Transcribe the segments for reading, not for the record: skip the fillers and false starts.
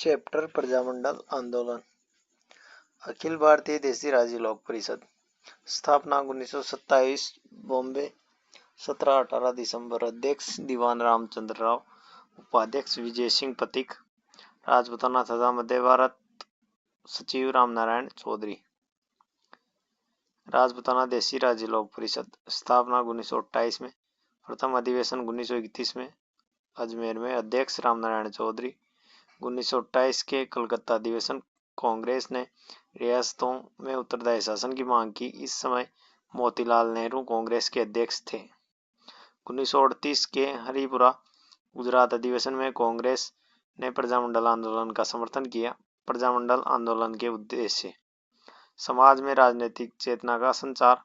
Chapter Prajamandal आंदोलन। अखिल भारतीय देसी राज्य लोक परिषद स्थापना 1927 बॉम्बे 17-18 दिसंबर। अध्यक्ष दीवान रामचंद्र राव, उपाध्यक्ष विजय सिंह पथिक, राजपूताना तथा मध्य भारत सचिव रामनारायण चौधरी। राजपूताना देसी राज्य लोक परिषद स्थापना 1928 में, प्रथम अधिवेशन 1931 में अजमेर में। अध्यक्ष रामनारायण चौधरी। 1928 के कलकत्ता अधिवेशन कांग्रेस ने रियासतों में उत्तरदायी शासन की मांग की। इस समय मोतीलाल नेहरू कांग्रेस के अध्यक्ष थे। 1938 के हरिपुरा गुजरात अधिवेशन में कांग्रेस ने प्रजामंडल आंदोलन का समर्थन किया। प्रजामंडल आंदोलन के उद्देश्य: समाज में राजनीतिक चेतना का संचार।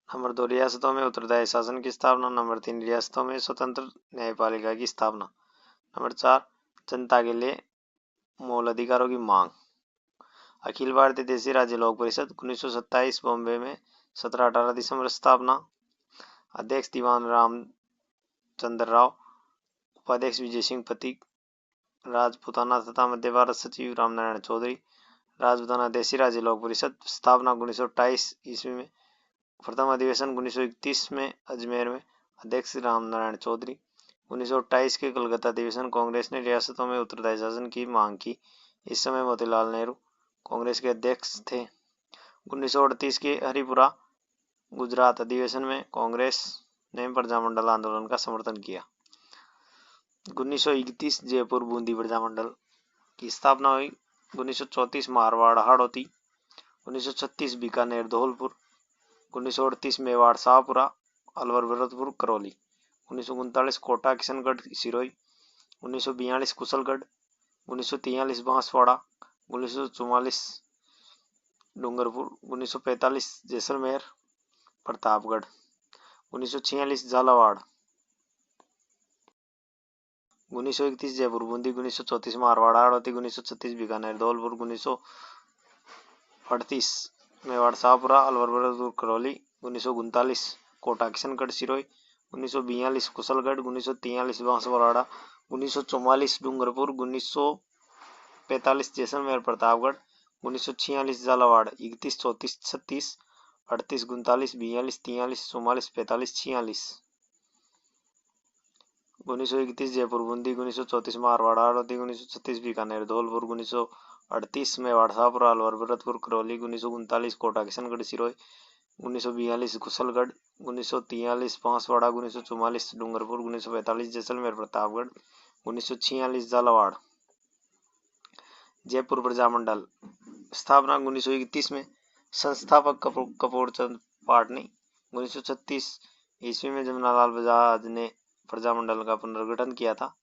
नंबर 2, रियासतों में उत्तरदायी शासन की स्थापना। नंबर 3, रियासतों में स्वतंत्र न्यायपालिका की स्थापना। नंबर 4, जनता के लिए मूल अधिकारों की मांग। अखिल भारतीय देसी राज्य लोक परिषद 1927 बॉम्बे में 17-18 दिसंबर स्थापना। अध्यक्ष दीवान रामचंद्र राव, उपाध्यक्ष विजय सिंह पथिक, राजपूताना तथा मध्य भारत सचिव रामनारायण चौधरी। राजपूताना देसी राज्य लोक परिषद स्थापना 1928 ईस्वी में, प्रथम अधिवेशन 1931 में अजमेर में। अध्यक्ष रामनारायण चौधरी। 1928 के कलकत्ता अधिवेशन कांग्रेस ने रियासतों में उत्तरदायी शासन की मांग की। इस समय मोतीलाल नेहरू कांग्रेस के अध्यक्ष थे। 1938 के हरिपुरा गुजरात अधिवेशन में कांग्रेस ने प्रजामंडल आंदोलन का समर्थन किया। 1931 जयपुर बूंदी प्रजामंडल की स्थापना हुई। 1934 मारवाड़ हाड़ौती। 1936 बीकानेर धौलपुर। 1938 मेवाड़ शाहपुरा अलवर भरतपुर करौली। 1939 कोटा किशनगढ़ सिरोही। 1942 कुशलगढ़। 1943 बांसवाड़ा। 1944 डूंगरपुर। 1945 जैसलमेर प्रतापगढ़। 1946 झालावाड़। 1931 जयपुर बूंदी। 1934 मारवाड़ हाड़ौती। 1936 बीकानेर धौलपुर। 1938 मेवाड़ शाहपुरा अलवर भरतपुर करौली। 1939 कोटा किशनगढ़ सिरोही। 1942 कुशलगढ़। 1943 बांसवाड़ा। 1944 डूंगरपुर। 1945 जैसलमेर प्रतापगढ़। 1946 झालावाड़। 31 34 36 38 39 42 43 44 45 46। 1931 जयपुर बूंदी। 1934 मारवाड़ हाड़ौती। 1936 बीकानेर धौलपुर। 1938 मेवाड़ शाहपुरा अलवर भरतपुर करौली। 1939 कोटा किशनगढ़ सिरोही। 1942 कुशलगढ़। 1943 बांसवाड़ा। 1944 डूंगरपुर। 1945 जैसलमेर प्रतापगढ़। 1946 झालावाड़। जयपुर प्रजामंडल स्थापना 1931 में, संस्थापक कपूरचंद पाटनी। 1936 ईस्वी में जमनालाल बजाज ने प्रजामंडल का पुनर्गठन किया था।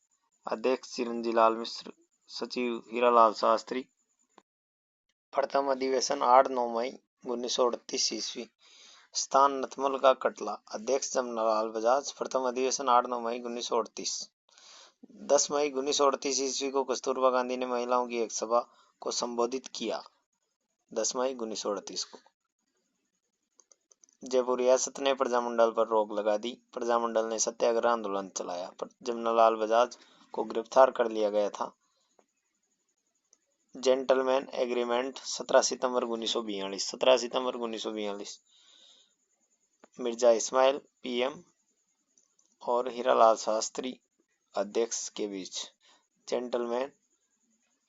अध्यक्ष चिरंजीलाल मिश्र, सचिव हीरालाल शास्त्री। प्रथम अधिवेशन 8-9 मई 1938 ईस्वी। स्थान नथमल का कटला। अध्यक्ष जमनालाल बजाज। प्रथम अधिवेशन 8-9 मई 1938। 10 मई 1938 ईस्वी को कस्तूरबा गांधी ने महिलाओं की एक सभा को संबोधित किया। 10 मई 1938 को जयपुर रियासत ने प्रजामंडल पर रोक लगा दी। प्रजामंडल ने सत्याग्रह आंदोलन चलाया। जमनालाल बजाज को गिरफ्तार कर लिया गया था। जेंटलमैन एग्रीमेंट 17 सितंबर 1942। 17 सितंबर 1942 मिर्जा इस्माइल पीएम और हीरालाल शास्त्री अध्यक्ष के बीच जेंटलमैन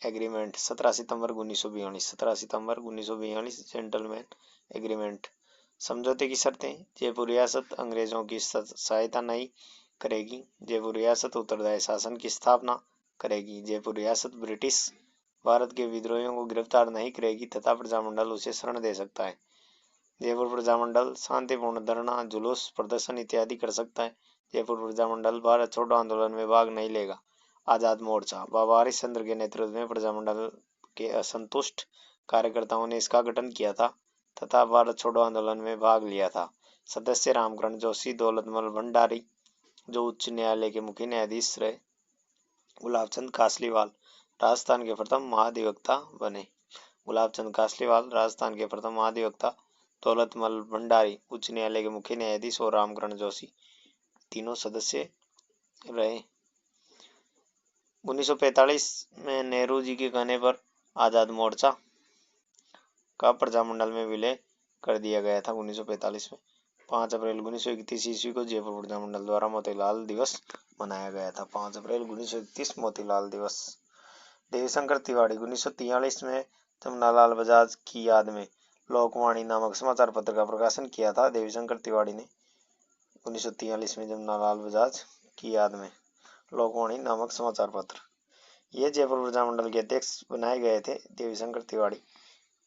एग्रीमेंट 17 सितंबर 1942। 17 सितंबर 1942 जेंटलमैन एग्रीमेंट। समझौते की शर्तें: जयपुर रियासत अंग्रेजों की सहायता नहीं करेगी। जयपुर रियासत उत्तरदायी शासन की स्थापना करेगी। जयपुर रियासत ब्रिटिश भारत के विद्रोहियों को गिरफ्तार नहीं करेगी तथा प्रजामंडल उसे शरण दे सकता है। जयपुर प्रजामंडल शांतिपूर्ण धरना, जुलूस, प्रदर्शन इत्यादि कर सकता है। जयपुर प्रजामंडल भारत छोड़ो आंदोलन में भाग नहीं लेगा। आजाद मोर्चा: बाबा हरिश्चंद्र के नेतृत्व में प्रजामंडल के असंतुष्ट कार्यकर्ताओं ने इसका गठन किया था तथा भारत छोड़ो आंदोलन में भाग लिया था। सदस्य रामकरण जोशी, दौलतमल भंडारी जो उच्च न्यायालय के मुख्य न्यायाधीश रहे। गुलाबचंद कासलीवाल राजस्थान के प्रथम महाधिवक्ता बने। गुलाबचंद कासलीवाल राजस्थान के प्रथम महाधिवक्ता, दौलतमल भंडारी उच्च न्यायालय के मुख्य न्यायाधीश और रामकरण जोशी तीनों सदस्य रहे। 1945 में नेहरू जी के कहने पर आज़ाद मोर्चा का प्रजामंडल में विलय कर दिया गया था 1945 में। 5 अप्रैल 1931 ईस्वी को जयपुर प्रजामंडल द्वारा मोतीलाल दिवस मनाया गया था। 5 अप्रैल 1931 मोतीलाल दिवस। देवीशंकर तिवारी 1943 में जमनालाल बजाज की याद में लोकवाणी नामक समाचार पत्र का प्रकाशन किया था। देवीशंकर तिवारी ने 1943 में जमनालाल बजाज की याद में लोकवाणी नामक समाचार पत्र। ये जयपुर प्रजामंडल के अध्यक्ष बनाए गए थे देवीशंकर तिवारी।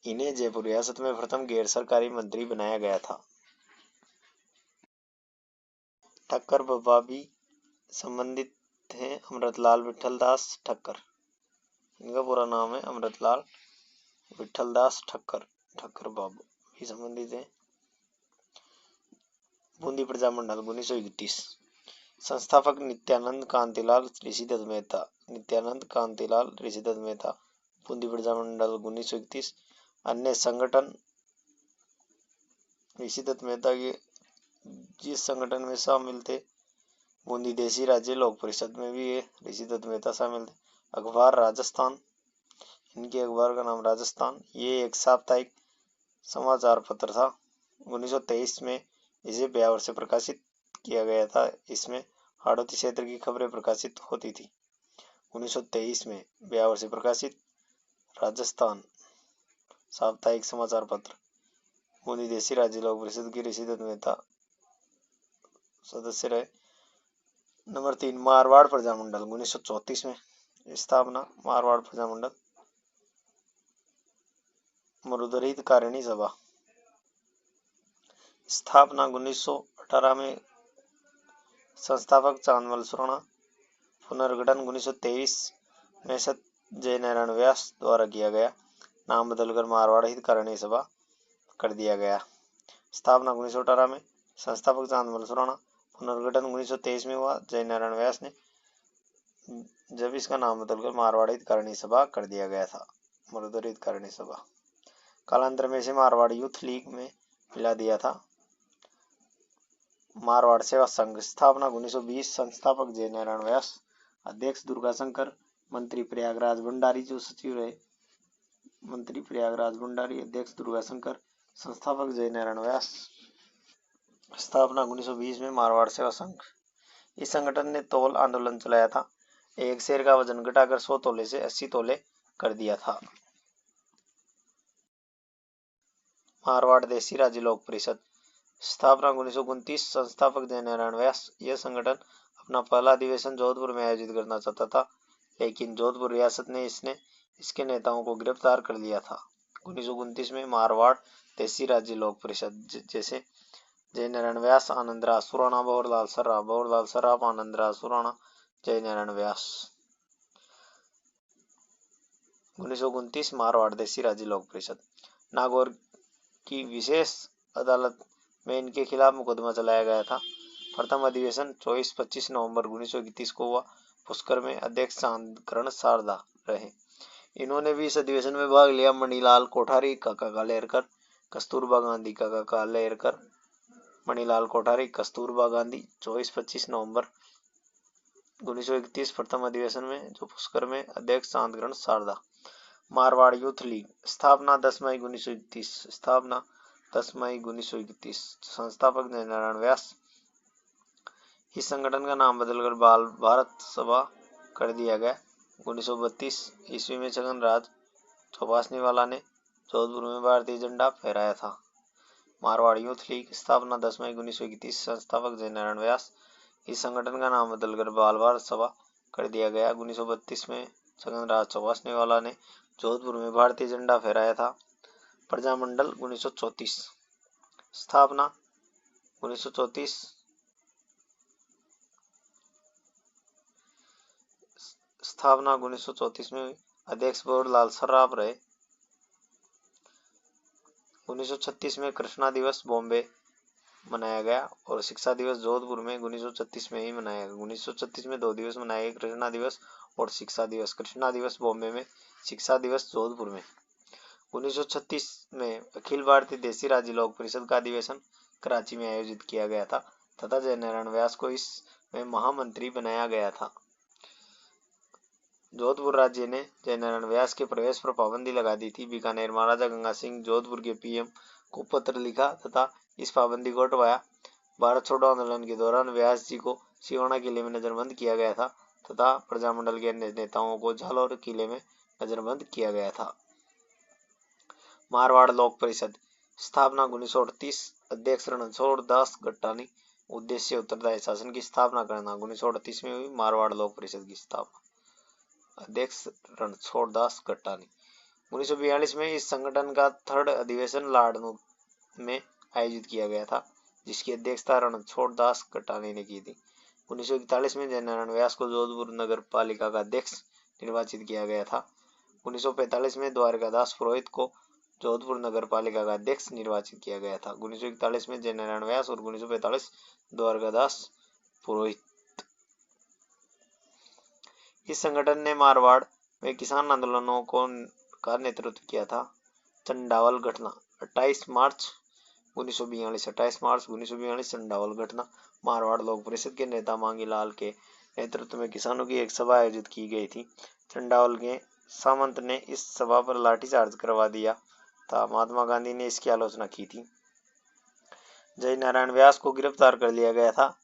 इन्हें जयपुर रियासत में प्रथम गैर सरकारी मंत्री बनाया गया था। ठक्कर बाबा भी संबंधित हैं अमृतलाल विठलदास ठक्कर। इनका पूरा नाम है अमृतलाल विठलदास ठक्कर। ठक्कर बाबू भी संबंधित हैं। बूंदी प्रजामंडल 1931। संस्थापक नित्यानंद कांतिलाल ऋषिदत्त मेहता। नित्यानंद कांतिलाल ऋषिदत्त मेहता बूंदी प्रजामंडल 1931। अन्य संगठन ऋषिदत्त मेहता के जिस संगठन में शामिल थे बूंदी देसी राज्य लोक परिषद में भी ये ऋषिदत्त मेहता शामिल थे। अखबार राजस्थान। इनके अखबार का नाम राजस्थान। ये एक साप्ताहिक समाचार पत्र था। 1923 में इसे ब्यावर से प्रकाशित किया गया था। इसमें हाड़ौती क्षेत्र की खबरें प्रकाशित होती थी। 1923 में ब्यावर से प्रकाशित राजस्थान साप्ताहिक समाचार पत्र। बूंदी देसी राज्य लोक परिषद की ऋषिदत्त मेहता सदस्य रहे। नंबर 3 मारवाड़ प्रजामंडल 1934 में स्थापना। मारवाड़ प्रजामंडल। मरुधरीत कारिणी सभा स्थापना 1918 में। संस्थापक चांदमल सुराणा। पुनर्गठन 1923 में जय नारायण व्यास द्वारा किया गया। नाम बदलकर मारवाड़ हितकारिणी सभा कर दिया गया। स्थापना 1918 में। संस्थापक चांदमल सुराणा। पुनर्गठन 1923 में हुआ जय नारायण व्यास ने, जब इसका नाम बदलकर मारवाड़ हितकारिणी सभा कर दिया गया था। मरुधर हितकारिणी सभा। कालांतर में इसे मारवाड़ यूथ लीग में मिला दिया था। मारवाड़ सेवा संघ स्थापना 1920। संस्थापक जय नारायण व्यास। अध्यक्ष दुर्गाशंकर। मंत्री प्रयागराज भंडारी जो सचिव रहे। मंत्री प्रयागराज भंडारी। अध्यक्ष दुर्गाशंकर। संस्थापक जय नारायण व्यास। स्थापना 1920 में मारवाड़ सेवा संघ। इस संगठन ने तौल आंदोलन चलाया था। एक शेर का वजन घटाकर 100 तोले से 80 तोले कर दिया था। मारवाड़ देसी राज्य लोक परिषद स्थापना 1929। संस्थापक जय नारायण व्यास। यह संगठन अपना पहला अधिवेशन जोधपुर में आयोजित करना चाहता था, लेकिन जोधपुर रियासत ने इसके नेताओं को गिरफ्तार कर लिया था। 1929 में मारवाड़ देसी राज्य लोक परिषद जैसे जय नारायण व्यास, आनंदराज सुराणा, भंवरलाल सर्राफ, आनंदराज सुराणा, जय नारायण व्यास। 1929 मारवाड़ देसी राज्य लोक परिषद। नागौर की विशेष अदालत में इनके खिलाफ मुकदमा चलाया गया था। प्रथम अधिवेशन 24-25 नवंबर 1931 को हुआ। पुष्कर में अध्यक्ष चांदकरण शारदा रहे। इन्होंने भी इस अधिवेशन में भाग लिया। मणिलाल कोठारी, काका कालेरकर, कस्तूरबा गांधी, काका कालेरकर, मणिलाल कोठारी, कस्तूरबा गांधी। 24-25 नवंबर 1931 प्रथम अधिवेशन में जो पुष्कर में अध्यक्ष चांदकरण शारदा। मारवाड़ यूथ लीग स्थापना 10 मई 1931। स्थापना 10 मई 1931। संस्थापक जय नारायण व्यास। इस संगठन का नाम बदलकर बाल भारत सभा कर दिया गया। 1932 ईस्वी में छगन राज चौपासनीवाला ने जोधपुर में भारतीय झंडा फहराया था। मारवाड़ यूथ लीग स्थापना 10 मई 1931। संस्थापक जय नारायण व्यास। इस संगठन का नाम बदलकर बाल भारत सभा कर दिया गया। 1932 में छगन राज चौपासनीवाला ने जोधपुर में भारतीय झंडा फहराया था। प्रजामंडल 1934 स्थापना 1934। स्थापना 1934 में अध्यक्ष भंवरलाल सर्राफ रहे। 1936 में कृष्णा दिवस बॉम्बे मनाया गया और शिक्षा दिवस जोधपुर में 1936 में ही मनाया गया। 1936 में 2 दिवस मनाए गए, कृष्णा दिवस और शिक्षा दिवस। कृष्णा दिवस बॉम्बे में, शिक्षा दिवस जोधपुर में। 1936 में अखिल भारतीय देसी राज्य लोक परिषद का अधिवेशन कराची में आयोजित किया गया था तथा जय नारायण व्यास को इसमें महामंत्री बनाया गया था। जोधपुर राज्य ने जयनारायण व्यास के प्रवेश पर पाबंदी लगा दी थी। बीकानेर महाराजा गंगा सिंह जोधपुर के पीएम को पत्र लिखा तथा इस पाबंदी को हटवाया। भारत छोड़ो आंदोलन के दौरान व्यास जी को सिवाना किले में नजरबंद किया गया था तथा प्रजामंडल के अन्य नेताओं को जालौर किले में नजरबंद किया गया था। मारवाड़ लोक परिषद स्थापना 1938। अध्यक्ष रणछोड़ दास गट्टानी। उद्देश्य उत्तरदायी शासन की स्थापना करना। 1938 में हुई मारवाड़ लोक परिषद की स्थापना। अध्यक्ष रणछोड़ दास गट्टानी। 1942 में इस संगठन का थर्ड अधिवेशन लाडनू में आयोजित किया गया था, जिसकी अध्यक्षता रणछोड़ दास गट्टानी ने की थी। 1941 में जयनारायण व्यास को जोधपुर नगर पालिका का अध्यक्ष निर्वाचित किया गया था। 1945 में द्वारकादास पुरोहित को जोधपुर नगर पालिका का अध्यक्ष निर्वाचित किया गया था। 1941 में जयनारायण व्यास और 1945 द्वारकादास पुरोहित। इस संगठन ने मारवाड़ में किसान आंदोलनों का नेतृत्व किया था। चंडावल घटना 28 मार्च 1942 चंडावल घटना। मारवाड़ लोक परिषद के नेता मांगीलाल के नेतृत्व में किसानों की एक सभा आयोजित की गई थी। चंडावल के सामंत ने इस सभा पर लाठीचार्ज करवा दिया था। महात्मा गांधी ने इसकी आलोचना की थी। जयनारायण व्यास को गिरफ्तार कर लिया गया था।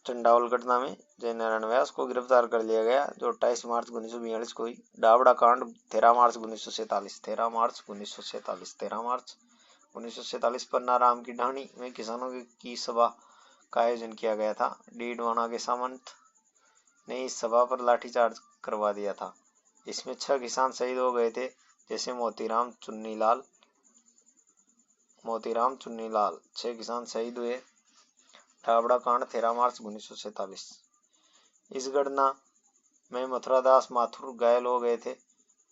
चंडावल घटना में जयनारायण व्यास को गिरफ्तार कर लिया गया, जो 28 मार्च 1942 को हुई। डावड़ा कांड 13 मार्च 1947 पन्ना राम की ढाणी में किसानों की सभा का आयोजन किया गया था। डीडवाना के सामंत ने इस सभा पर लाठीचार्ज करवा दिया था। इसमें 6 किसान शहीद हो गए थे, जैसे मोतीराम चुन्नीलाल 6 किसान शहीद हुए। डावड़ा कांड 13 मार्च 1947। इस घटना में मथुरादास माथुर घायल हो गए थे।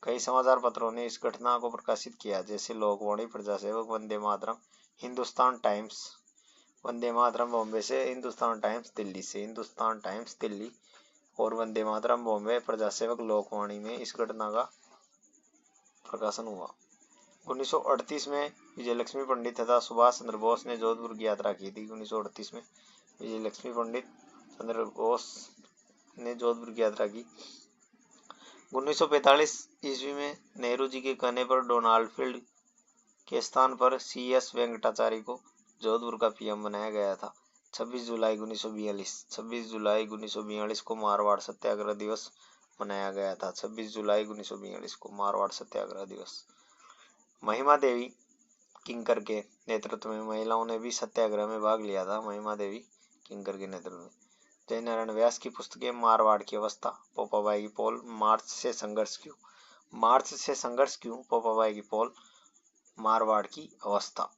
कई समाचार पत्रों ने इस घटना को प्रकाशित किया, जैसे लोकवाणी, प्रजासेवक, वंदे मातरम, हिंदुस्तान टाइम्स। वंदे मातरम बॉम्बे से, हिंदुस्तान टाइम्स दिल्ली और वंदे मातरम बॉम्बे, प्रजासेवक, लोकवाणी में इस घटना का प्रकाशन हुआ। 1938 में विजयलक्ष्मी पंडित तथा सुभाष चंद्र बोस ने जोधपुर की यात्रा की थी। 1938 में विजयलक्ष्मी पंडित चंद्र बोस ने जोधपुर की यात्रा की। 1945 ईस्वी में नेहरू जी के कहने पर डोनाल्ड फील्ड के स्थान पर CS वेंकटाचारी को जोधपुर का पीएम बनाया गया था। 26 जुलाई 1942 को मारवाड़ सत्याग्रह दिवस मनाया गया था। 26 जुलाई 1942 को मारवाड़ सत्याग्रह दिवस। महिमा देवी किंकर के नेतृत्व में महिलाओं ने भी सत्याग्रह में भाग लिया था। महिमा देवी किंकर के नेतृत्व में। जयनारायण व्यास की पुस्तकें मारवाड़ की अवस्था, पोपाबाई की पोल, मार्च से संघर्ष क्यों, पोपाबाई की पोल, मारवाड़ की अवस्था।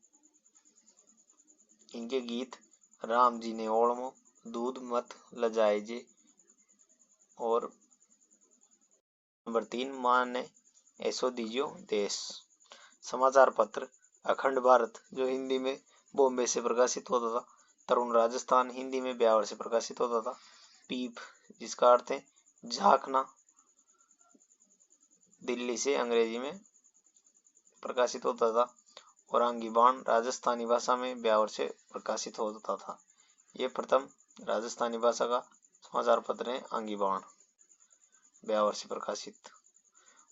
इनके गीत राम जी ने ओढ़मो, दूध मत लजाइजे और नंबर 3 मां ने ऐसो दीजियो देश। समाचार पत्र अखंड भारत, जो हिंदी में बॉम्बे से प्रकाशित होता था। तरुण राजस्थान, हिंदी में ब्यावर से प्रकाशित होता था। पीप, जिसका अर्थ है झांकना, दिल्ली से अंग्रेजी में प्रकाशित होता था। और आंगीबाण राजस्थानी भाषा में ब्यावर से प्रकाशित होता था। ये प्रथम राजस्थानी भाषा का समाचार पत्र है आंगीबाण, ब्यावर से प्रकाशित।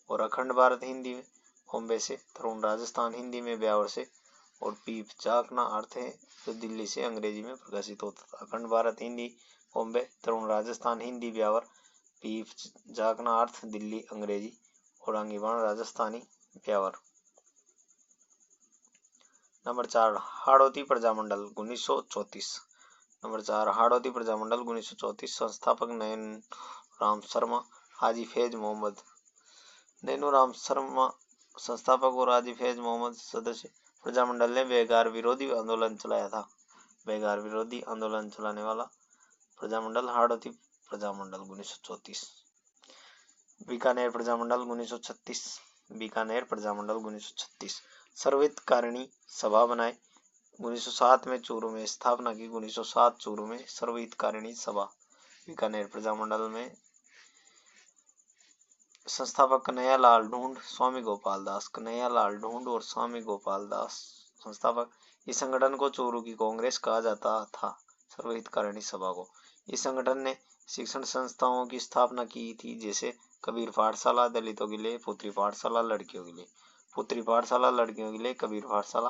और अखंड भारत हिंदी में बॉम्बे से, तरुण राजस्थान हिंदी में ब्यावर से, और पीप झांकना अर्थ है जो दिल्ली से अंग्रेजी में प्रकाशित होता था। अखंड भारत हिंदी बॉम्बे, तरुण राजस्थान हिंदी ब्यावर, पीप झांकना अर्थ दिल्ली अंग्रेजी, और आंगीबाण राजस्थानी ब्यावर। नंबर 4 हाड़ौती प्रजामंडल 1934। नंबर 4 हाड़ौती प्रजामंडल 1934। संस्थापक नैनूराम शर्मा, हाजी फैज मोहम्मद। नैनूराम शर्मा संस्थापक और हाजी फैज मोहम्मद सदस्य। प्रजामंडल ने बेगार विरोधी आंदोलन चलाया था। बेगार विरोधी आंदोलन चलाने वाला प्रजामंडल हाड़ौती प्रजामंडल 1934। बीकानेर प्रजामंडल 1936। बीकानेर प्रजामंडल 1936। सर्वहितकारिणी सभा बनाए। 1907 में चूरू में स्थापना की। 1907 चूरू में सर्वहितकारिणी सभा। बीकानेर प्रजामंडल में संस्थापक कन्हैयालाल ढूंढ, स्वामी गोपाल दास। कन्हैयालाल ढूंढ और स्वामी गोपाल दास संस्थापक। इस संगठन को चूरू की कांग्रेस कहा जाता था। सर्वहितकारिणी सभा को इस संगठन ने शिक्षण संस्थाओं की स्थापना की थी, जैसे कबीर पाठशाला दलितों के लिए, पुत्री पाठशाला लड़कियों के लिए, पुत्री पाठशाला लड़कियों के लिए, कबीर पाठशाला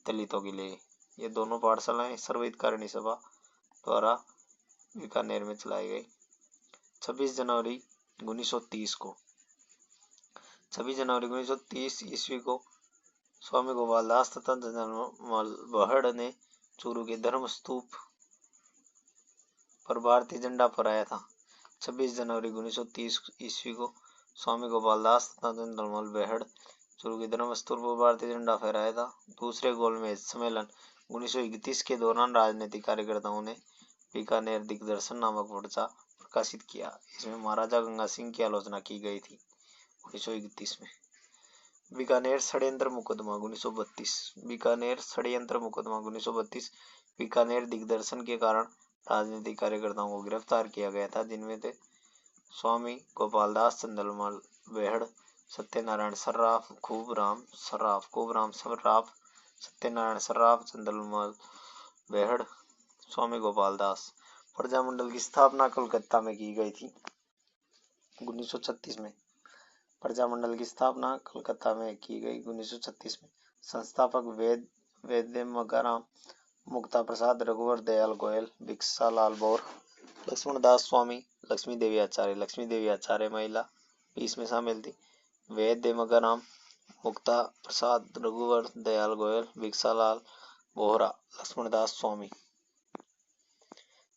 दलितों के लिए। ये दोनों पाठशालाएं सर्वहितकारिणी सभा द्वारा बीकानेर में चलाई गई। 26 जनवरी 1930 को 26 जनवरी 1930 ईस्वी को स्वामी गोपाल दास तथा जनरल बहड़ ने चूरू के धर्म स्तूप पर भारतीय झंडा फहराया था। 26 जनवरी 1930 ईस्वी को स्वामी गोपाल दास तथा जनरल बहड़ चूरू के धर्म स्तूप पर भारतीय झंडा फहराया था। दूसरे गोलमेज सम्मेलन 1931 के दौरान राजनीतिक कार्यकर्ताओं ने बीकानेर दिग्दर्शन नामक पर्चा प्रकाशित किया। इसमें महाराजा गंगा सिंह की आलोचना की गई थी। 1931 में बीकानेर षड्यंत्र मुकदमा 1932 बीकानेर षड्यंत्र मुकदमा 1932 बीकानेर दिग्दर्शन के कारण राजनीतिक कार्यकर्ताओं को गिरफ्तार किया गया था, जिनमें थे स्वामी गोपाल दास, चंद्रलाल बेहड़, सत्यनारायण सर्राफ, खूबराम सर्राफ, सत्यनारायण सर्राफ, चंद्रलाल बेहड़, स्वामी गोपाल दास। प्रजामंडल की स्थापना कोलकाता में की गई थी 1936 में। प्रजामंडल की स्थापना कलकत्ता में की गई 1936 में। संस्थापक वैद्य मकाराम, मुक्ता प्रसाद, रघुवर दयाल गोयल, भिक्षालाल बोर, लक्ष्मण दास स्वामी, लक्ष्मी देवी आचार्य महिला भी इसमें शामिल थी। वैद्य मकाराम, मुक्ता प्रसाद, रघुवर दयाल गोयल, भिक्षालाल बोहरा, लक्ष्मण दास स्वामी।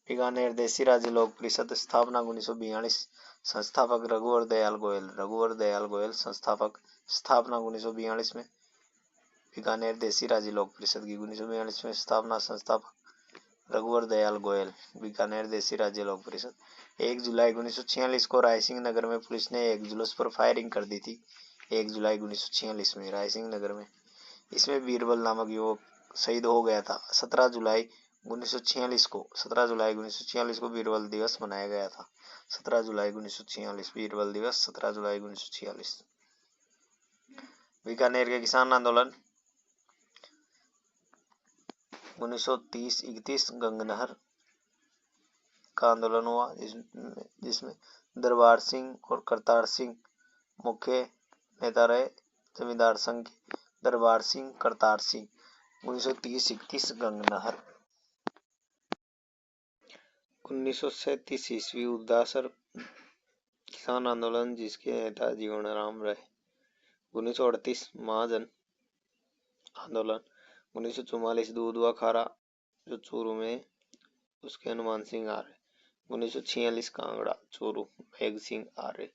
बीकानेर देसी राज्य लोक परिषद स्थापना 1942 संस्थापक रघुवर दयाल गोयल संस्थापक। स्थापना 1942 में। बीकानेर देसी राज्य लोक परिषद की 1942 में स्थापना। संस्थापक रघुवर दयाल गोयल। बीकानेर देसी राज्य लोक परिषद। 1 जुलाई 1946 को रायसिंह नगर में पुलिस ने एक जुलूस पर फायरिंग कर दी थी। 1 जुलाई 1946 में रायसिंह नगर में। इसमें बीरबल नामक युवक शहीद हो गया था। 17 जुलाई 1946 को बीरबल दिवस मनाया गया था। 17 जुलाई 1946 बीरबल दिवस 17 जुलाई 1946। बीकानेर के किसान आंदोलन 1930-31 गंगनहर का आंदोलन हुआ, जिसमें दरबार सिंह और करतार सिंह मुख्य नेता रहे। जमींदार संघ के दरबार सिंह, करतार सिंह। 1930-31 गंगनहर। 1937 ईस्वी उदासर किसान आंदोलन, जिसके नेता जीवनराम रहे। 1938 महाजन आंदोलन। 1944 दूधवा खारा, जो चूरू में, उसके हनुमान सिंह आर्य। 1946 कांगड़ा चूरू, मेघ सिंह आर्य।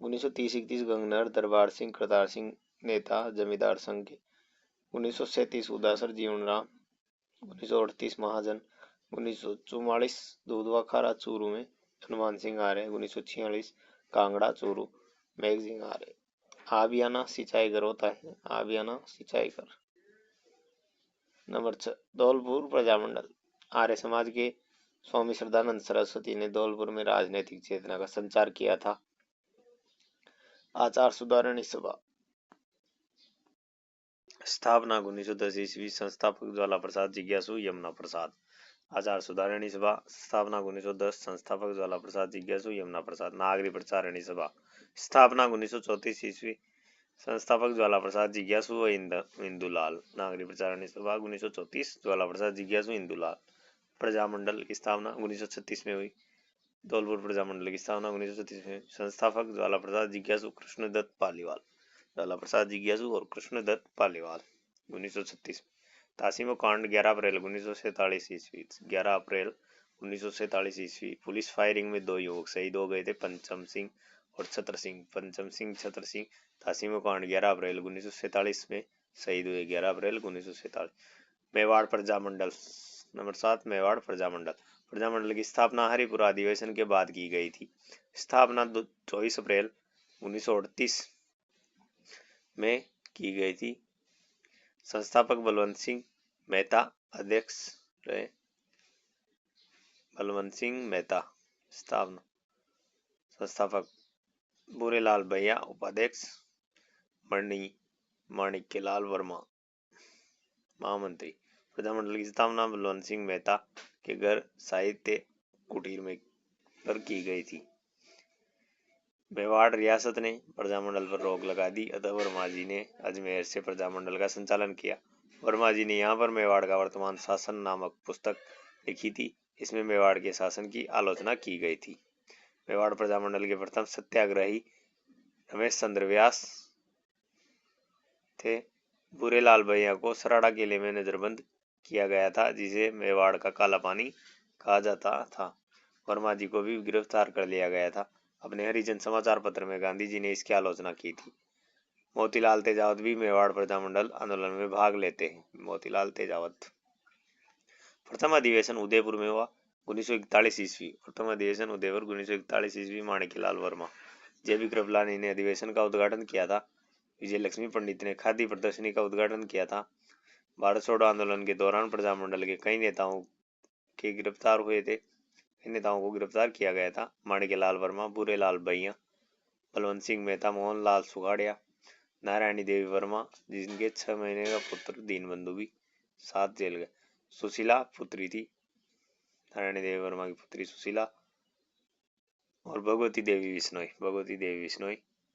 1930-31 गंगनहर, दरबार सिंह, करतार सिंह नेता जमींदार संघ के। 1937 उदासर जीवनराम। 1938 महाजन। 1944 दूधवा खारा चूरू में, हनुमान सिंह आर्य। 1946 कांगड़ा चूरू, मेघ सिंह आर्य। आबियाना सिंचाई घर होता है, आबियाना सिंचाई घर। नंबर 6 धौलपुर प्रजामंडल। आर्य समाज के स्वामी श्रद्धानंद सरस्वती ने धौलपुर में राजनीतिक चेतना का संचार किया था। आचार सुधारणी सभा स्थापना 1910 ईस्वी। संस्थापक ज्वाला प्रसाद जिज्ञासु, यमुना प्रसाद। आचार सुधारणी सभा स्थापना 1910 संस्थापक ज्वाला प्रसाद जिज्ञासु, यमुना प्रसाद। नागरिक प्रचारणी सभा स्थापना 1934 ईस्वी। संस्थापक ज्वाला प्रसाद जिज्ञासु व इंदुलाल। नागरिक प्रचारणी सभा 1934 ज्वाला प्रसाद जिज्ञासु, इंदुलाल। प्रजामंडल की स्थापना 1936 में हुई। धौलपुर प्रजामंडल की स्थापना 1936 में। संस्थापक ज्वाला प्रसाद जिज्ञासु, कृष्णदत्त पालीवाल। ज्वाला प्रसाद जिज्ञासु और कृष्णदत्त पालीवाल। 1936 में। तासीमो कांड 11 अप्रैल 1947 ईस्वी। 11 अप्रैल 1947 ईस्वी। पुलिस फायरिंग में 2 युवक शहीद हो गए थे, पंचम सिंह और छत्र सिंह। तासीमो कांड 11 अप्रैल 1947 में शहीद हुए। 11 अप्रैल 1947। मेवाड़ प्रजामंडल। नंबर 7 मेवाड़ प्रजामंडल की स्थापना हरिपुर अधिवेशन के बाद की गई थी। स्थापना 24 अप्रैल 1938 में की गई थी। संस्थापक बलवंत सिंह मेहता अध्यक्ष रहे। बलवंत सिंह मेहता। स्थापना। संस्थापक भूरेलाल भैया उपाध्यक्ष। माणिक्यलाल वर्मा महामंत्री। प्रजामंडल की स्थापना बलवंत सिंह मेहता के घर साहित्य कुटीर में पर की गई थी। मेवाड़ रियासत ने प्रजामंडल पर रोक लगा दी, अतः वर्मा जी ने अजमेर से प्रजामंडल का संचालन किया। वर्मा जी ने यहाँ पर मेवाड़ का वर्तमान शासन नामक पुस्तक लिखी थी। इसमें मेवाड़ के शासन की आलोचना की गई थी। मेवाड़ प्रजामंडल के प्रथम सत्याग्रही रमेश चंद्र व्यास थे। बुरेलाल भैया को सराड़ा किले में नजरबंद किया गया था, जिसे मेवाड़ का काला पानी कहा जाता था। वर्मा जी को भी गिरफ्तार कर लिया गया था। अपने हरिजन समाचार पत्र में गांधी जी ने इसकी आलोचना की थी। मोतीलाल तेजावत भी मेवाड़ प्रजामंडल आंदोलन में भाग लेते हैं। मोतीलाल तेजावत। प्रथम अधिवेशन उदयपुर में हुआ 1941 ईस्वी। प्रथम अधिवेशन उदयपुर 1941 ईस्वी। माणिक्यलाल वर्मा। जे.बी. कृपलानी ने अधिवेशन का उद्घाटन किया था। विजय लक्ष्मी पंडित ने खादी प्रदर्शनी का उद्घाटन किया था। भारत छोड़ो आंदोलन के दौरान प्रजामंडल के कई नेताओं को गिरफ्तार किया गया था। माणिक्यलाल वर्मा, बुरेलाल भैया, बलवंत सिंह मेहता, मोहन लाल सुखाड़िया, नारायणी देवी वर्मा, जिनके 6 महीने का पुत्र दीनबंधु भी साथ जेल गए। सुशीला पुत्री थी, नारायणी देवी वर्मा की पुत्री सुशीला, और भगवती देवी बिश्नोई,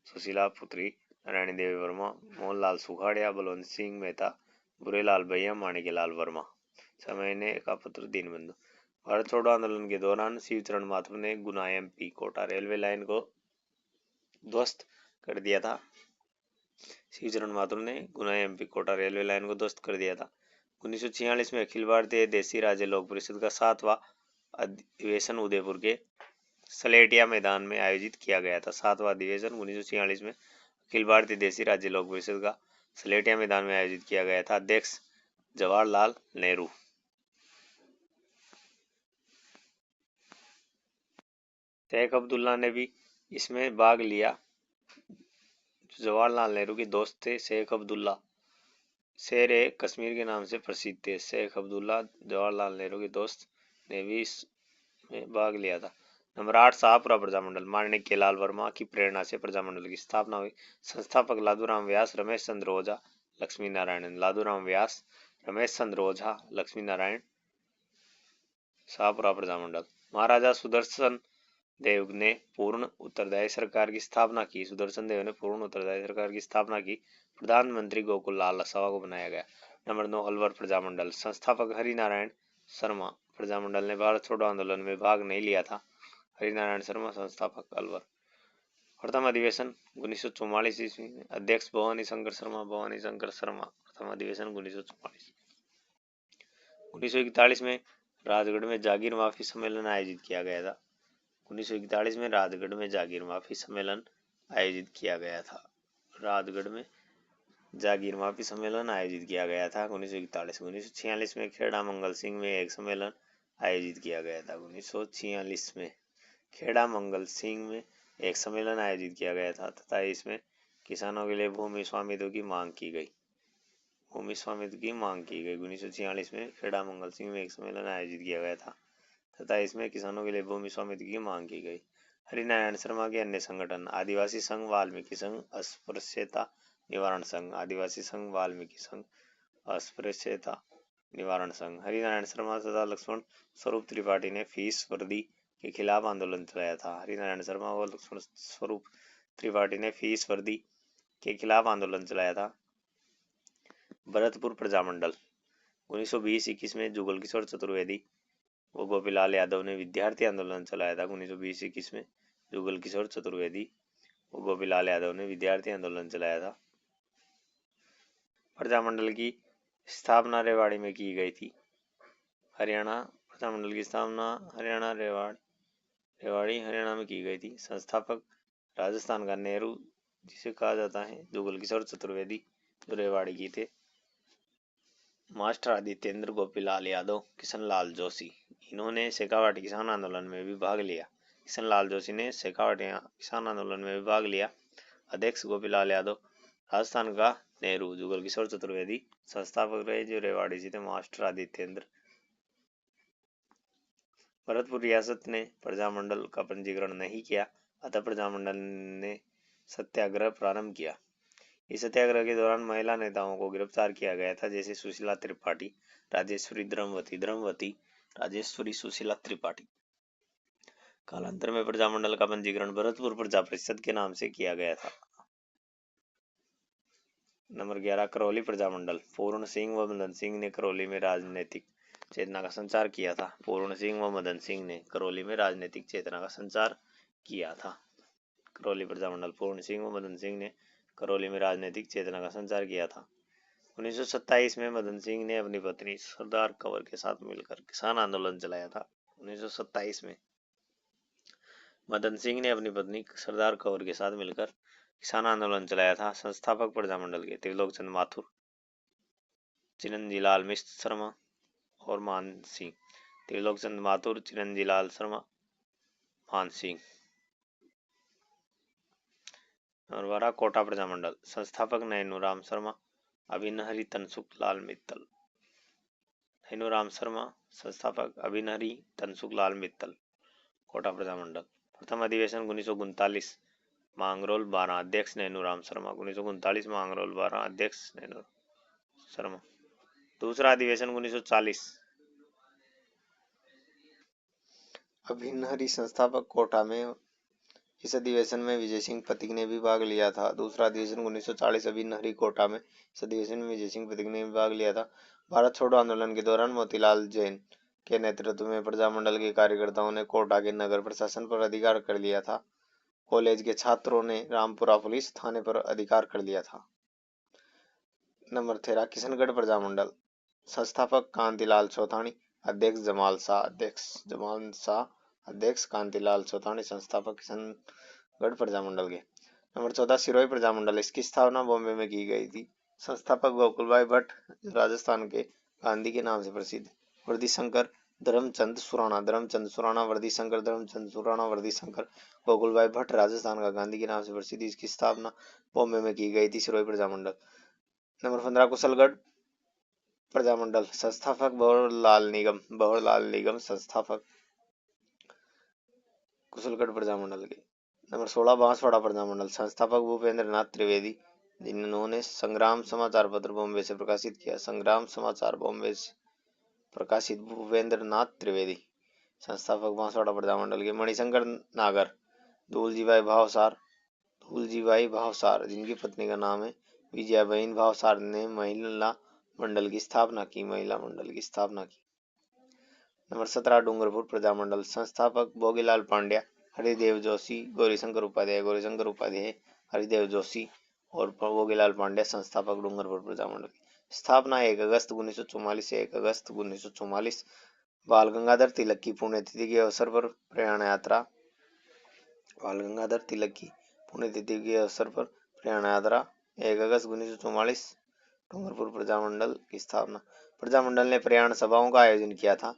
सुशीला पुत्री नारायणी देवी वर्मा, मोहनलाल सुखाड़िया, बलवंत सिंह मेहता, बुरेलाल भैया, माणिक्यलाल वर्मा। 6 महीने का पुत्र दीनबंधु। भारत छोड़ो आंदोलन के दौरान शिवचरण माथुर ने गुना एमपी कोटा रेलवे लाइन को ध्वस्त कर दिया था। शिवचरण माथुर ने गुना एमपी कोटा रेलवे लाइन को ध्वस्त कर दिया था। 1946 में अखिल भारतीय देसी राज्य लोक परिषद का 7वां अधिवेशन उदयपुर के सलेटिया मैदान में आयोजित किया गया था। 7वां अधिवेशन 1946 में अखिल भारतीय देसी राज्य लोक परिषद का सलेटिया मैदान में आयोजित किया गया था। अध्यक्ष जवाहरलाल नेहरू। शेख अब्दुल्ला ने भी इसमें भाग लिया। जवाहरलाल नेहरू के दोस्त थे शेख अब्दुल्ला, शेर ए कश्मीर के नाम से प्रसिद्ध थे। शेख अब्दुल्ला जवाहरलाल नेहरू के दोस्त ने भी इसमें भाग लिया था। नंबर 8 शाहपुरा प्रजामंडल। माणिक्यलाल वर्मा की प्रेरणा से प्रजामंडल की स्थापना हुई। संस्थापक लादूराम व्यास, रमेश चंद्र ओझा, लक्ष्मी नारायण। लादूराम व्यास, रमेश चंद्र ओझा, लक्ष्मी नारायण। शाहपुरा प्रजामंडल। महाराजा सुदर्शन देव ने पूर्ण उत्तरदायी सरकार की स्थापना की। सुदर्शन देव ने पूर्ण उत्तरदायी सरकार की स्थापना की। प्रधानमंत्री गोकुल लाल सभा को बनाया गया। नंबर 9 अलवर प्रजामंडल। संस्थापक हरिनारायण शर्मा। प्रजामंडल ने भारत छोड़ो आंदोलन में भाग नहीं लिया था। हरिनारायण शर्मा संस्थापक अलवर। प्रथम अधिवेशन 1944 ईस्वी में। अध्यक्ष भवानी शंकर शर्मा। प्रथम अधिवेशन 1944। 1941 में राजगढ़ में जागीर माफी सम्मेलन आयोजित किया गया था। 1941 में राजगढ़ में जागीर माफी सम्मेलन आयोजित किया गया था। राजगढ़ में जागीर माफी सम्मेलन आयोजित किया गया था 1941। 1946 में खेड़ा मंगल सिंह में एक सम्मेलन आयोजित किया गया था। 1946 में खेड़ा मंगल सिंह में एक सम्मेलन आयोजित किया गया था तथा इसमें किसानों के लिए भूमि स्वामित्व की मांग की गई। 1946 में खेड़ा मंगल सिंह में एक सम्मेलन आयोजित किया गया था तथा इसमें किसानों के लिए भूमि स्वामित्व की मांग की गई। हरिनारायण शर्मा के अन्य संगठन आदिवासी संघ, वाल्मीकि संघ, अस्पृश्यता निवारण संघ। आदिवासी संघ, वाल्मीकि संघ, अस्पृश्यता निवारण संघ। हरिनारायण शर्मा तथा लक्ष्मण स्वरूप त्रिपाठी ने फीस वर्दी के खिलाफ आंदोलन चलाया था। हरिनारायण शर्मा व लक्ष्मण स्वरूप त्रिपाठी ने फीस वर्दी के खिलाफ आंदोलन चलाया था। भरतपुर प्रजामंडल। 1920-21 में जुगल किशोर चतुर्वेदी व गोपीलाल यादव ने विद्यार्थी आंदोलन चलाया था। 1920-21 में जुगल किशोर चतुर्वेदी व गोपीलाल यादव ने विद्यार्थी आंदोलन चलाया था। प्रजामंडल की स्थापना रेवाड़ी में की गई थी। हरियाणा प्रजामंडल की स्थापना रेवाड़ी हरियाणा में की गई थी। संस्थापक राजस्थान का नेहरू जिसे कहा जाता है जुगल किशोर चतुर्वेदी जो रेवाड़ी की थे। मास्टर आदित्येंद्र, गोपीलाल यादव, किशनलाल जोशी, इन्होंने शेखावाटी किसान आंदोलन में भी भाग लिया। किशनलाल जोशी ने शेखावाटी किसान आंदोलन में भी भाग लिया। अध्यक्ष गोपीलाल यादव। राजस्थान का नेहरू जुगल किशोर चतुर्वेदी। संस्थापक रहे जो रेवाड़ी से थे मास्टर आदित्येंद्र। भरतपुर रियासत ने प्रजामंडल का पंजीकरण नहीं किया, अतः प्रजामंडल ने सत्याग्रह प्रारंभ किया। इस सत्याग्रह के दौरान महिला नेताओं को गिरफ्तार किया गया था, जैसे सुशीला त्रिपाठी, राजेश्वरी द्रमवती, राजेश्वरी सुशीला त्रिपाठी। कालांतर में प्रजामंडल का पंजीकरण भरतपुर प्रजा परिषद के नाम से किया गया था। नंबर 11 करौली प्रजामंडल। पूर्ण सिंह व मदन सिंह ने करौली में राजनीतिक चेतना का संचार किया था। पूर्ण सिंह व मदन सिंह ने करौली में राजनीतिक चेतना का संचार किया था। करौली प्रजामंडल। पूर्ण सिंह व मदन सिंह ने करौली में राजनीतिक चेतना का संचार किया था। 1927 में मदन सिंह ने अपनी पत्नी सरदार कंवर के साथ मिलकर किसान आंदोलन चलाया था। 1927 में मदन सिंह ने अपनी पत्नी सरदार कंवर के साथ मिलकर किसान आंदोलन चलाया था। संस्थापक प्रजामंडल के त्रिलोक चंद माथुर, चिरंजीलाल मिश्र शर्मा और मान सिंह। त्रिलोक चंद माथुर, चिरंजीलाल शर्मा, मान सिंह। और 12 कोटा प्रजामंडल। संस्थापक नैनूराम शर्मा, अभिनहरी तनसुख लाल मित्तल। नैनूराम शर्मा संस्थापक, अभिनहरी तनसुख लाल मित्तल। कोटा प्रजामंडल। प्रथम अधिवेशन 1939 मांगरोल 12, अध्यक्ष नैनूराम शर्मा। 1939 मांगरोल 12, अध्यक्ष नैनू शर्मा। दूसरा अधिवेशन 1940 अभिनहरी संस्थापक, कोटा में। इस अधिवेशन में विजय सिंह पथिक ने भी भाग लिया था। दूसरा अधिवेशन 1940 अभिनहरी, कोटा में। इस अधिवेशन में विजय सिंह पथिक ने भी भाग लिया था। भारत छोड़ो आंदोलन के दौरान मोतीलाल जैन के नेतृत्व में प्रजामंडल के कार्यकर्ताओं ने कोटा के नगर प्रशासन पर अधिकार कर लिया था। कॉलेज के छात्रों ने रामपुरा पुलिस थाने पर अधिकार कर लिया था। नंबर 13 किशनगढ़ प्रजामंडल। संस्थापक कांतिलाल चौथानी, अध्यक्ष जमाल शाह, अध्यक्ष कांतिलाल चौथानी। संस्थापक किशनगढ़ प्रजामंडल के। नंबर 14 सिरोही प्रजामंडल। इसकी स्थापना बॉम्बे में की गई थी। संस्थापक गोकुलभाई भट्ट, राजस्थान के गांधी के नाम से प्रसिद्ध। वर्धीशंकर धर्मचंद सुराणा, वर्धीशंकर धर्मचंद सुराणा, वर्धीशंकर गोकुलभाई भट्ट, राजस्थान का गांधी के नाम से प्रसिद्ध। इसकी स्थापना बॉम्बे में की गई थी, सिरोही प्रजामंडल। नंबर 15 कुशलगढ़ प्रजामंडल। संस्थापक बहरलाल निगम, संस्थापक कुशलगढ़ प्रजामंडल के। नंबर 16 बांसवाड़ा प्रजामंडल। संस्थापक भूपेंद्र नाथ त्रिवेदी, जिन्होंने संग्राम समाचार पत्र बॉम्बे से प्रकाशित किया। संग्राम समाचार बॉम्बे से प्रकाशित भूपेंद्र नाथ त्रिवेदी, संस्थापक बांसवाड़ा प्रजामंडल के। मणिशंकर नागर, धूलजीभाई भावसार, जिनकी पत्नी का नाम है विजयाबेन भावसार, ने महिला मंडल की स्थापना की। नंबर 17 डूंगरपुर प्रजामंडल। संस्थापक भोगीलाल पांड्या, हरिदेव जोशी, गौरीशंकर उपाध्याय, हरिदेव जोशी और भोगीलाल पांड्या। संस्थापक डूंगरपुर प्रजामंडल। स्थापना 1 अगस्त 1944 से 1 अगस्त 1944। बाल गंगाधर तिलक की पुण्यतिथि के अवसर पर प्रयाण यात्रा। 1 अगस्त 1944। डूंगरपुर प्रजामंडल की स्थापना। प्रजामंडल ने प्रयाण सभाओं का आयोजन किया था।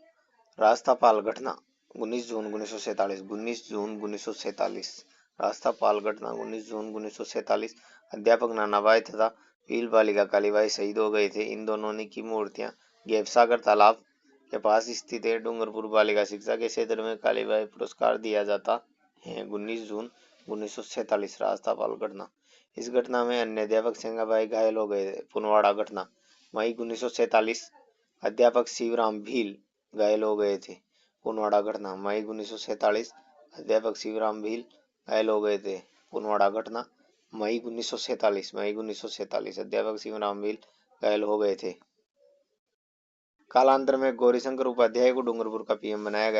रास्तापाल घटना 19 जून 1947। रास्तापाल घटना 19 जून 1947। अध्यापक नानाभाई तथा भील बालिका कालीबाई शहीद हो गए थे। इन दोनों की मूर्तियां गेवसागर तालाब के पास स्थित है। डूंगरपुर बालिका शिक्षा के क्षेत्र में कालीबाई पुरस्कार दिया जाता है। 19 जून 1947 रास्तापाल घटना। इस घटना में अन्य अध्यापक सेंगाबाई घायल हो गए थे। पुनवाड़ा घटना मई 1947। अध्यापक शिवराम भील घायल हो गए थे। पुनवाड़ा घटना मई 1947। अध्यापक शिवराम भील घायल हो गए थे। पुनवाड़ा घटना मई 1947। अध्यापक शिवराम भील घायल हो गए थे। कालांतर में गौरीशंकर उपाध्याय को डूंगरपुर का पीएम बनाया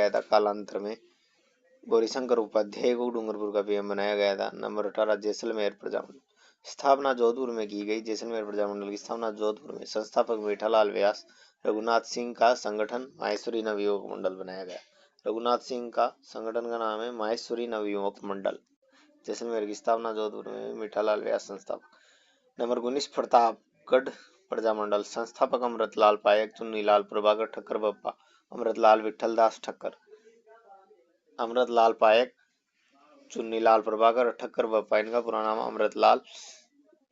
गया था। नंबर 18 जैसलमेर प्रजामंडल। स्थापना जोधपुर में की गई। जैसलमेर प्रजामंडल की स्थापना जोधपुर में। संस्थापक मीठालाल व्यास, रघुनाथ सिंह का संगठन माहेश्वरी नवयुवक मंडल बनाया गया। रघुनाथ सिंह का संगठन का नाम है माहेश्वरी नवयुवक मंडल। जैसलमेर की स्थापना जोधपुर में। मीठालाल व्यास संस्थापक। नंबर 19 प्रतापगढ़ प्रजामंडल। संस्थापक अमृतलाल पायक, चुन्नीलाल प्रभाकर ठक्कर बप्पा, अमृतलाल विठलदास ठक्कर। अमृतलाल पायक, चुन्नीलाल प्रभाकर ठक्कर बप्पा, इनका पूरा नाम अमृतलाल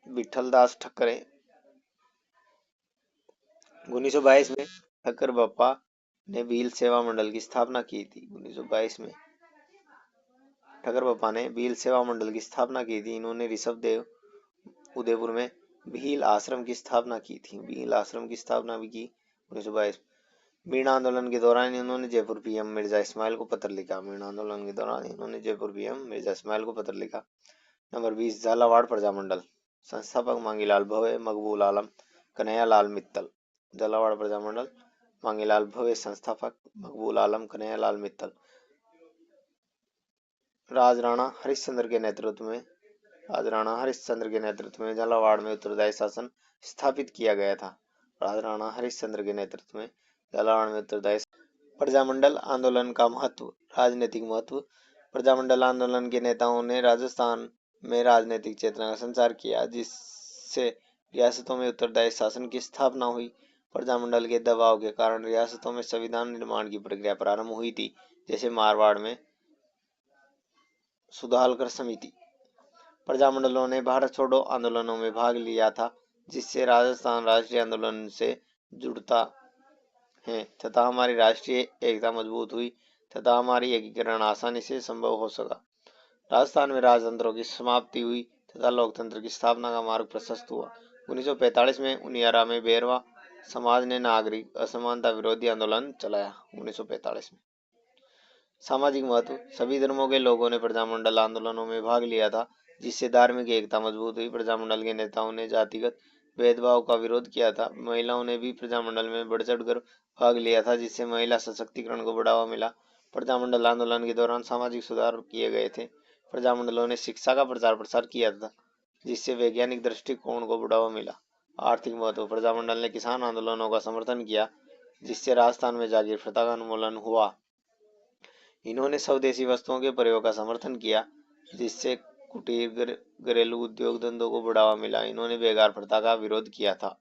विठलदास ठक्कर है। 1922 में ठक्कर बप्पा ने भील सेवा मंडल की स्थापना की थी। 1922 में ठक्कर बप्पा ने भील सेवा मंडल की स्थापना की थी। इन्होंने ऋषभदेव उदयपुर में भील आश्रम की स्थापना की थी। भील आश्रम की स्थापना भी की 1922। मीणा आंदोलन के दौरान इन्होंने जयपुर पीएम मिर्जा इस्माइल को पत्र लिखा। मीणा आंदोलन के दौरान इन्होंने जयपुर पीएम मिर्जा इस्माइल को पत्र लिखा। नंबर 20 झालावाड़ प्रजामंडल। संस्थापक मांगीलाल भवे, मकबूल आलम, कन्हैयालाल मित्तल। झालावाड़ प्रजामंडल, मांगीलाल भवे संस्थापक, मकबूल आलम, कन्हैयालाल मित्तल। राजराणा हरिश्चंद्र के नेतृत्व में झालावाड़ में उत्तरदायी शासन स्थापित किया गया था। राजराणा हरिश्चंद्र के नेतृत्व में झालावाड़ में उत्तरदायी। प्रजामंडल आंदोलन का महत्व, राजनीतिक महत्व। प्रजामंडल आंदोलन के नेताओं ने राजस्थान में राजनीतिक चेतना का संचार किया, जिससे रियासतों में उत्तरदायी शासन की स्थापना हुई। प्रजामंडल के दबाव के कारण रियासतों में संविधान निर्माण की प्रक्रिया प्रारंभ हुई थी, जैसे मारवाड़ में सुधालकर समिति। प्रजामंडलों ने भारत छोड़ो आंदोलनों में भाग लिया था, जिससे राजस्थान राष्ट्रीय आंदोलन से जुड़ता है तथा हमारी राष्ट्रीय एकता मजबूत हुई तथा हमारी एकीकरण आसानी से संभव हो सका। राजस्थान में राजतंत्रों की समाप्ति हुई तथा लोकतंत्र की स्थापना का मार्ग प्रशस्त हुआ। 1945 में उनियारा में बेरवा समाज ने नागरिक असमानता विरोधी आंदोलन चलाया। 1945 में सामाजिक महत्व, सभी धर्मों के लोगों ने प्रजामंडल आंदोलनों में भाग लिया था, जिससे धार्मिक एकता मजबूत हुई। प्रजामंडल के नेताओं ने जातिगत भेदभाव का विरोध किया था। महिलाओं ने भी प्रजामंडल में बढ़ चढ़ कर भाग लिया था, जिससे महिला सशक्तिकरण को बढ़ावा मिला। प्रजामंडल आंदोलन के दौरान सामाजिक सुधार किए गए थे। प्रजामंडलों ने शिक्षा का प्रचार प्रसार किया था, जिससे वैज्ञानिक दृष्टिकोण को बढ़ावा मिला। आर्थिक महत्व, प्रजामंडल ने किसान आंदोलनों का समर्थन किया, जिससे राजस्थान में जागीर प्रथा का उन्मूलन हुआ। इन्होंने स्वदेशी वस्तुओं के प्रयोग का समर्थन किया, जिससे कुटीर घरेलू उद्योग धंधों को बढ़ावा मिला। इन्होंने बेगार प्रथा का विरोध किया था।